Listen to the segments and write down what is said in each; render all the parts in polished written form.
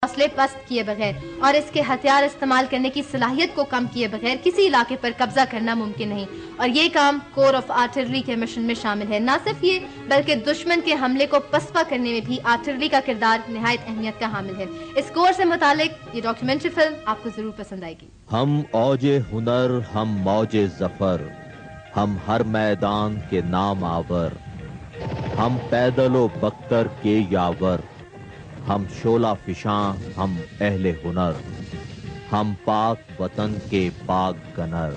فاصلے پست کیے بغیر اور اس کے ہتھیار استعمال کرنے کی صلاحیت کو کم کیے بغیر کسی علاقے پر قبضہ کرنا ممکن نہیں، اور یہ کام کور آف آرٹلری کے مشن میں شامل ہے۔ نہ صرف یہ بلکہ دشمن کے حملے کو پسپا کرنے میں بھی آرٹلری کا کردار نہایت اہمیت کا حامل ہے۔ اس کور سے متعلق یہ ڈاکیومنٹری فلم آپ کو ضرور پسند آئے گی۔ ہم اوج ہنر، ہم موج ظفر، ہم ہر میدان کے نام آور، ہم پیدل و بختر کے یاور، ہم شعلہ فشاں، ہم اہل ہنر، ہم پاک وطن کے پاک گنر۔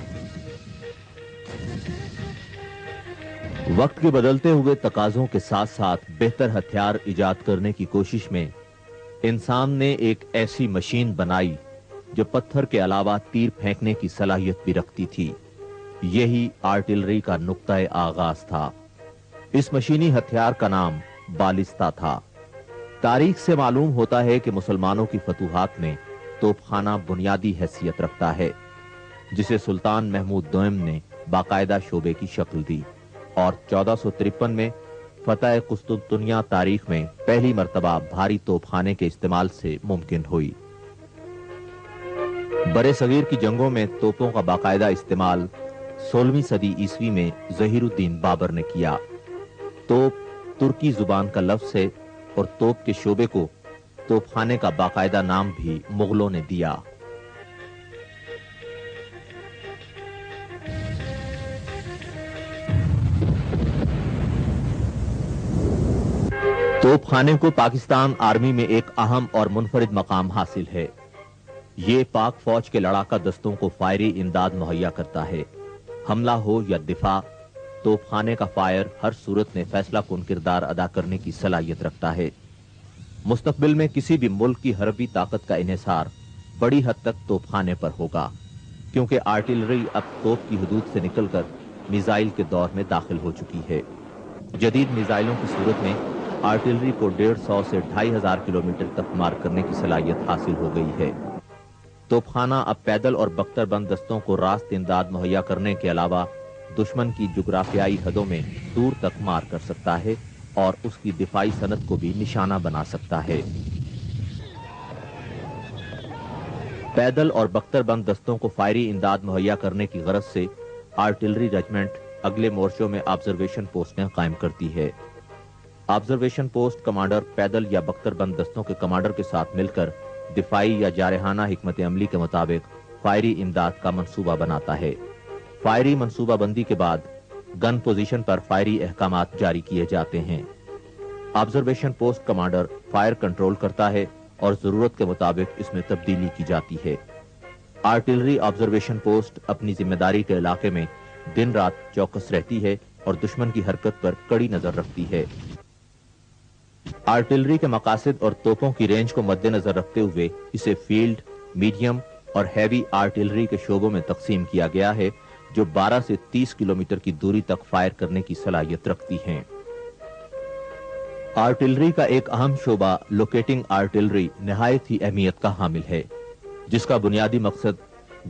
وقت کے بدلتے ہوئے تقاضوں کے ساتھ ساتھ بہتر ہتھیار ایجاد کرنے کی کوشش میں انسان نے ایک ایسی مشین بنائی جو پتھر کے علاوہ تیر پھینکنے کی صلاحیت بھی رکھتی تھی۔ یہی آرٹلری کا نقطۂ آغاز تھا۔ اس مشینی ہتھیار کا نام بالستہ تھا۔ تاریخ سے معلوم ہوتا ہے کہ مسلمانوں کی فتوحات میں توپ خانہ بنیادی حیثیت رکھتا ہے، جسے سلطان محمود دوئم نے باقاعدہ شعبے کی شکل دی، اور 1453 میں فتح قسطنطنیہ تاریخ میں پہلی مرتبہ بھاری توپ خانے کے استعمال سے ممکن ہوئی۔ برے صغیر کی جنگوں میں توپوں کا باقاعدہ استعمال 16ویں صدی عیسوی میں ظہیر الدین بابر نے کیا۔ توپ ترکی زبان کا لفظ ہے اور توپ کے شعبے کو توپ خانے کا باقاعدہ نام بھی مغلوں نے دیا۔ توپ خانے کو پاکستان آرمی میں ایک اہم اور منفرد مقام حاصل ہے۔ یہ پاک فوج کے لڑاکا دستوں کو فائری امداد مہیا کرتا ہے۔ حملہ ہو یا دفاع، توپ خانے کا فائر ہر صورت میں فیصلہ کن کردار ادا کرنے کی صلاحیت رکھتا ہے۔ مستقبل میں کسی بھی ملک کی حربی طاقت کا انحصار بڑی حد تک توپ خانے پر ہوگا، کیونکہ آرٹلری اب توپ کی حدود سے نکل کر میزائل کے دور میں داخل ہو چکی ہے۔ جدید میزائلوں کی صورت میں آرٹلری کو 150 سے 2500 کلومیٹر تک مار کرنے کی صلاحیت حاصل ہو گئی ہے۔ توپ خانہ اب پیدل اور بختر بند دستوں کو راست امداد مہیا کرنے کے علاوہ دشمن کی جغرافیائی حدوں میں دور تک مار کر سکتا ہے اور اس کی دفاعی صنعت کو بھی نشانہ بنا سکتا ہے۔ پیدل اور بختر بند دستوں کو فائری امداد مہیا کرنے کی غرض سے آرٹلری ریجمنٹ اگلے مورچوں میں آبزرویشن پوسٹیں قائم کرتی ہے۔ آبزرویشن پوسٹ کمانڈر پیدل یا بختر بند دستوں کے کمانڈر کے ساتھ مل کر دفاعی یا جارحانہ حکمت عملی کے مطابق فائری امداد کا منصوبہ بناتا ہے۔ فائری منصوبہ بندی کے بعد گن پوزیشن پر فائری احکامات جاری کیے جاتے ہیں۔ Observation post commander fire control کرتا ہے اور ضرورت کے مطابق اس میں تبدیلی کی جاتی ہے۔ آرٹلری آبزرویشن پوسٹ اپنی ذمہ داری کے علاقے میں دن رات چوکس رہتی ہے اور دشمن کی حرکت پر کڑی نظر رکھتی ہے۔ آرٹلری کے مقاصد اور توپوں کی رینج کو مد نظر رکھتے ہوئے اسے فیلڈ، میڈیم اور ہیوی آرٹلری کے شعبوں میں تقسیم کیا گیا ہے، جو 12 سے 30 کلومیٹر کی دوری تک فائر کرنے کی صلاحیت رکھتی ہیں۔ آرٹلری کا ایک اہم شعبہ لوکیٹنگ آرٹلری نہایت ہی اہمیت کا حامل ہے، جس کا بنیادی مقصد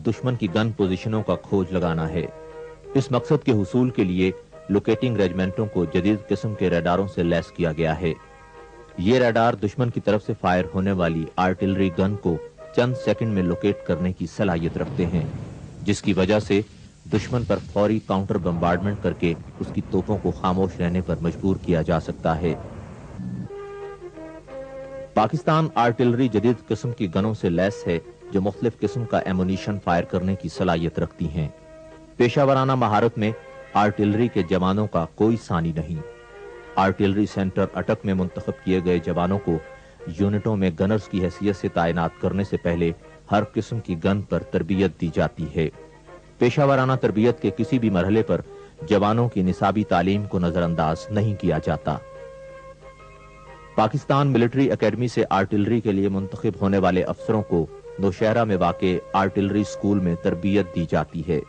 دشمن کی گن پوزیشنوں کا کھوج لگانا ہے۔ اس مقصد کے حصول کے لیے لوکیٹنگ ریجمنٹوں کو جدید قسم کے ریڈاروں سے لیس کیا گیا ہے۔ یہ ریڈار دشمن کی طرف سے فائر ہونے والی آرٹلری گن کو چند سیکنڈ میں لوکیٹ کرنے کی صلاحیت رکھتے ہیں، جس کی وجہ سے دشمن پر فوری کاؤنٹر بمبارڈمنٹ کر کے اس کی توپوں کو خاموش رہنے پر مجبور کیا جا سکتا ہے۔ پاکستان آرٹلری جدید قسم کی گنوں سے لیس ہے، جو مختلف قسم کا ایمونیشن فائر کرنے کی صلاحیت رکھتی ہیں۔ پیشہ ورانہ مہارت میں آرٹلری کے جوانوں کا کوئی ثانی نہیں۔ آرٹلری سینٹر اٹک میں منتخب کیے گئے جوانوں کو یونٹوں میں گنرز کی حیثیت سے تعینات کرنے سے پہلے ہر قسم کی گن پر تربیت دی جاتی ہے۔ پیشہ ورانہ تربیت کے کسی بھی مرحلے پر جوانوں کی نصابی تعلیم کو نظر انداز نہیں کیا جاتا۔ پاکستان ملٹری اکیڈمی سے آرٹلری کے لیے منتخب ہونے والے افسروں کو نوشہرہ میں واقع آرٹلری سکول میں تربیت دی جاتی ہے۔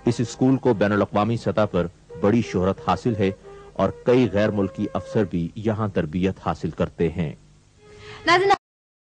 اس سکول کو بین الاقوامی سطح پر بڑی شہرت حاصل ہے اور کئی غیر ملکی افسر بھی یہاں تربیت حاصل کرتے ہیں۔